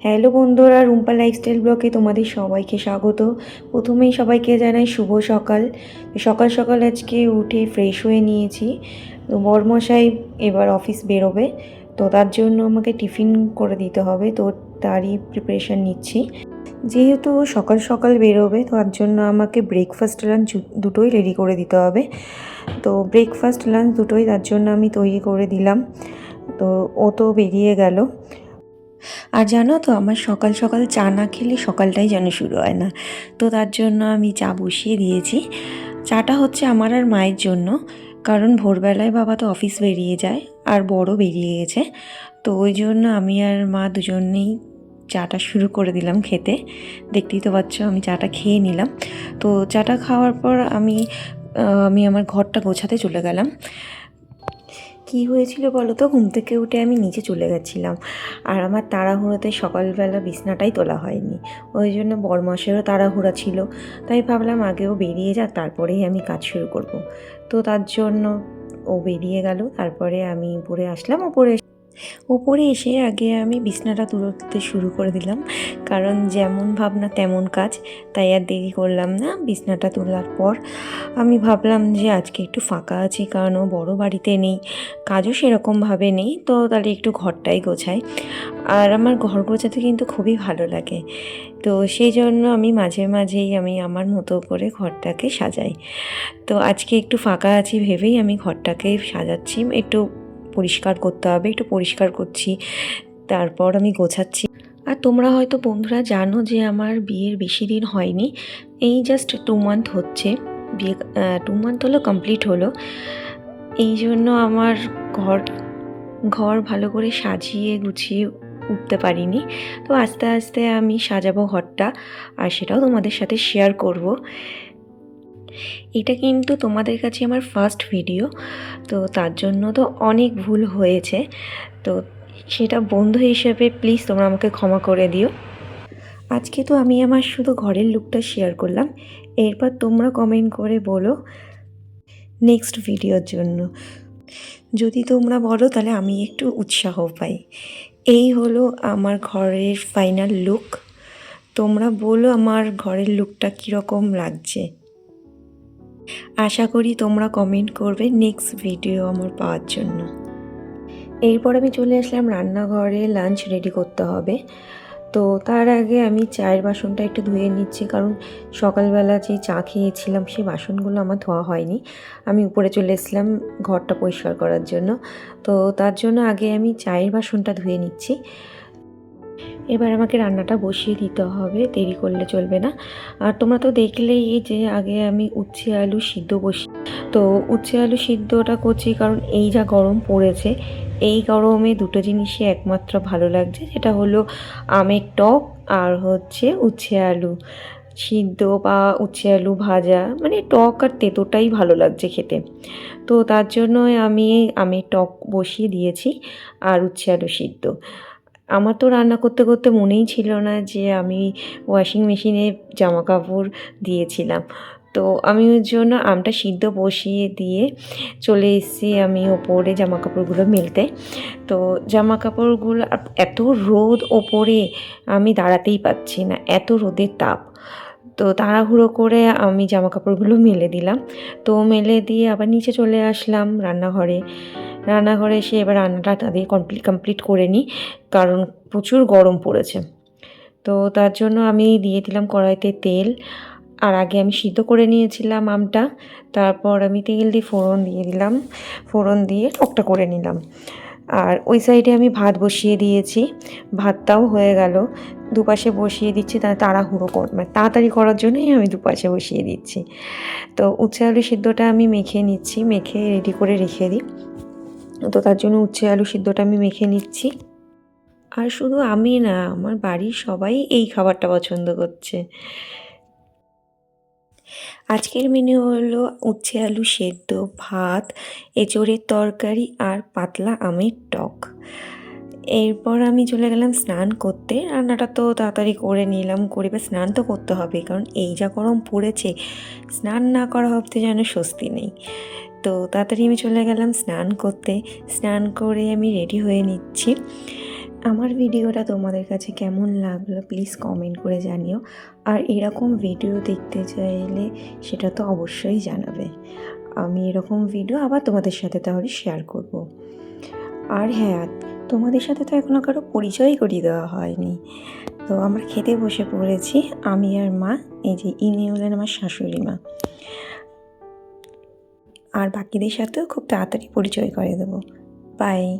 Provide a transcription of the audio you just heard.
Hello বন্ধুরা, Rumpa lifestyle ব্লগে তোমাদের সবাইকে স্বাগত। প্রথমেই সবাইকে জানাই শুভ সকাল। সকাল সকাল আজকে উঠে ফ্রেশ হয়ে নিয়েছি। তো বরমশাই এবার অফিস বেরোবে, তো তার জন্য আমাকে টিফিন করে দিতে হবে, তো তারই প্রিপারেশান নিচ্ছি। যেহেতু সকাল সকাল বেরোবে, তো তার জন্য আমাকে ব্রেকফাস্ট লাঞ্চ দুটোই রেডি করে দিতে হবে। তো ব্রেকফাস্ট লাঞ্চ দুটোই তার জন্য আমি তৈরি করে দিলাম। তো ও তো বেরিয়ে গেল। আর জানো তো, আমার সকাল সকাল চা না খেলে সকালটাই যেন শুরু হয় না। তো তার জন্য আমি চা বসিয়ে দিয়েছি। চাটা হচ্ছে আমার আর মায়ের জন্য, কারণ ভোরবেলায় বাবা তো অফিস বেরিয়ে যায় আর বড় বেরিয়ে গেছে। তো ওই জন্য আমি আর মা দুজনেই চাটা শুরু করে দিলাম খেতে। দেখতেই তো পাচ্ছ, আমি চাটা খেয়ে নিলাম। তো চাটা খাওয়ার পর আমি আমার ঘরটা গোছাতে চলে গেলাম। কি হয়েছিল বলো তো, ঘুম থেকে উঠে আমি নিচে চলে গেছিলাম, আর আমার তাড়াহুড়োতে সকালবেলা বিছনাটাই তোলা হয়নি। ওই জন্য বরমাসেরও তাড়াহুড়া ছিল, তাই ভাবলাম আগেও বেরিয়ে যাক, তারপরেই আমি কাজ শুরু করব। তো তার জন্য ও বেরিয়ে গেল, তারপরে আমি উপরে আসলাম। ওপরে এসে আগে আমি বিছনাটা তুলতে শুরু করে দিলাম, কারণ যেমন ভাবনা তেমন কাজ, তাই আর দেরি করলাম না। বিছনাটা তোলার পর আমি ভাবলাম যে আজকে একটু ফাঁকা আছি, কারণ ও বড় বাড়িতে নেই, কাজও সেরকমভাবে নেই, তো তাহলে একটু ঘরটাই গোছাই। আর আমার ঘর গোছাতে কিন্তু খুবই ভালো লাগে, তো সেই জন্য আমি মাঝে মাঝেই আমি আমার মতো করে ঘরটাকে সাজাই। তো আজকে একটু ফাঁকা আছি ভেবেই আমি ঘরটাকে সাজাচ্ছি। একটু পরিষ্কার করতে হবে, একটু পরিষ্কার করছি, তারপর আমি গোছাচ্ছি। আর তোমরা হয়তো বন্ধুরা জানো যে আমার বিয়ের বেশি দিন হয়নি, এই জাস্ট 2 মান্থ হচ্ছে। বিয়ে 2 মান্থ হলো, কমপ্লিট হলো। এই জন্য আমার ঘর ঘর ভালো করে সাজিয়ে গুছিয়ে উঠতে পারিনি। তো আস্তে আস্তে আমি সাজাবো ঘরটা, আর সেটাও তোমাদের সাথে শেয়ার করব। এটা কিন্তু তোমাদের কাছে আমার ফার্স্ট ভিডিও, তো তার জন্য তো অনেক ভুল হয়েছে। তো সেটা বন্ধু হিসেবে প্লিজ তোমরা আমাকে ক্ষমা করে দিও। আজকে তো আমি আমার শুধু ঘরের লুকটা শেয়ার করলাম, এরপর তোমরা কমেন্ট করে বলো নেক্সট ভিডিওর জন্য। যদি তোমরা বলো তাহলে আমি একটু উৎসাহ পাই। এই হলো আমার ঘরের ফাইনাল লুক। তোমরা বলো আমার ঘরের লুকটা কীরকম লাগছে। আশা করি তোমরা কমেন্ট করবে নেক্সট ভিডিও আমার পাওয়ার জন্য। এরপর আমি চলে আসলাম রান্নাঘরে, লাঞ্চ রেডি করতে হবে। তো তার আগে আমি চায়ের বাসনটা একটু ধুয়ে নিচ্ছি, কারণ সকালবেলা যে চা খেয়েছিলাম সেই বাসনগুলো আমার ধোয়া হয়নি। আমি উপরে চলে এসেছিলাম ঘরটা পরিষ্কার করার জন্য, তো তার জন্য আগে আমি চায়ের বাসনটা ধুয়ে নিচ্ছি। এবার আমাকে রান্নাটা বসিয়ে দিতে হবে, দেরি করলে চলবে না। আর তোমরা তো দেখলেই যে আগে আমি উচ্ছে আলু সিদ্ধ তো উচ্ছে আলু সিদ্ধটা করছি, কারণ এই যা গরম পড়েছে, এই গরমে দুটো জিনিসই একমাত্র ভালো লাগছে, যেটা হলো আমের টক আর হচ্ছে উচ্ছে আলু সিদ্ধ বা উচ্ছে আলু ভাজা। মানে টক আর তেঁতোটাই ভালো লাগছে খেতে। তো তার জন্য আমি আমের টক বসিয়ে দিয়েছি আর উচ্ছে আলু সিদ্ধ। আমার তো রান্না করতে করতে মনেই ছিল না যে আমি ওয়াশিং মেশিনে জামা কাপড় দিয়েছিলাম। তো আমি ওই জন্য আমটা সিদ্ধ বসিয়ে দিয়ে চলে এসেছি আমি ওপরে জামা কাপড়গুলো মেলতে। তো জামা কাপড়গুলো এত রোদ ওপরে, আমি দাঁড়াতেই পাচ্ছি না, এত রোদের তাপ। তো তাড়াহুড়ো করে আমি জামা কাপড়গুলো মেলে দিলাম। তো মেলে দিয়ে আবার নিচে চলে আসলাম রান্নাঘরে এসে এবার রান্নাটা তাদের কমপ্লিট করে নিই, কারণ প্রচুর গরম পড়েছে। তো তার জন্য আমি দিয়ে দিলাম কড়াইতে তেল, আর আগে আমি সিদ্ধ করে নিয়েছিলাম আমটা। তারপর আমি তেল দিয়ে ফোড়ন দিয়ে দিলাম, ফোড়ন দিয়ে টকটা করে নিলাম। আর ওই সাইডে আমি ভাত বসিয়ে দিয়েছি, ভাতটাও হয়ে গেল। দুপাশে বসিয়ে দিচ্ছি, মানে তাড়াতাড়ি করার জন্যই আমি দুপাশে বসিয়ে দিচ্ছি। তো উচ্ছে আলু সিদ্ধটা আমি মেখে নিচ্ছি, মেখে রেডি করে রেখে দিই। তো তার জন্য উচ্ছে আলু সিদ্ধটা আমি মেখে নিচ্ছি। আর শুধু আমি না, আমার বাড়ির সবাই এই খাবারটা পছন্দ করছে। আজকের মেনু হলো উচ্ছে আলু সেদ্ধ, ভাত, এঁচোড়ের তরকারি আর পাতলা আমের টক। এরপর আমি চলে গেলাম স্নান করতে। রান্নাটা তো তাড়াতাড়ি করে নিলাম, করে বা স্নান তো করতে হবে, কারণ এই যা গরম পড়েছে, স্নান না করা অবধি যেন স্বস্তি নেই। তো তাড়াতাড়ি আমি চলে গেলাম স্নান করতে। স্নান করে আমি রেডি হয়ে নিচ্ছি। আমার ভিডিওটা তোমাদের কাছে কেমন লাগলো প্লিজ কমেন্ট করে জানিও। আর এরকম ভিডিও দেখতে চাইলে সেটা তো অবশ্যই জানাবে। আমি এরকম ভিডিও আবার তোমাদের সাথে তাহলে শেয়ার করব। আর হ্যাঁ, তোমাদের সাথে তো এখনও কারো পরিচয় করিয়ে দেওয়া হয়নি। তো আমরা খেতে বসে পড়েছি, আমি আর মা। এই যে ইনি হলেন আমার শাশুড়ি মা। আর বাকিদের সাথেও খুব তাড়াতাড়ি পরিচয় করে দেবো। বাই।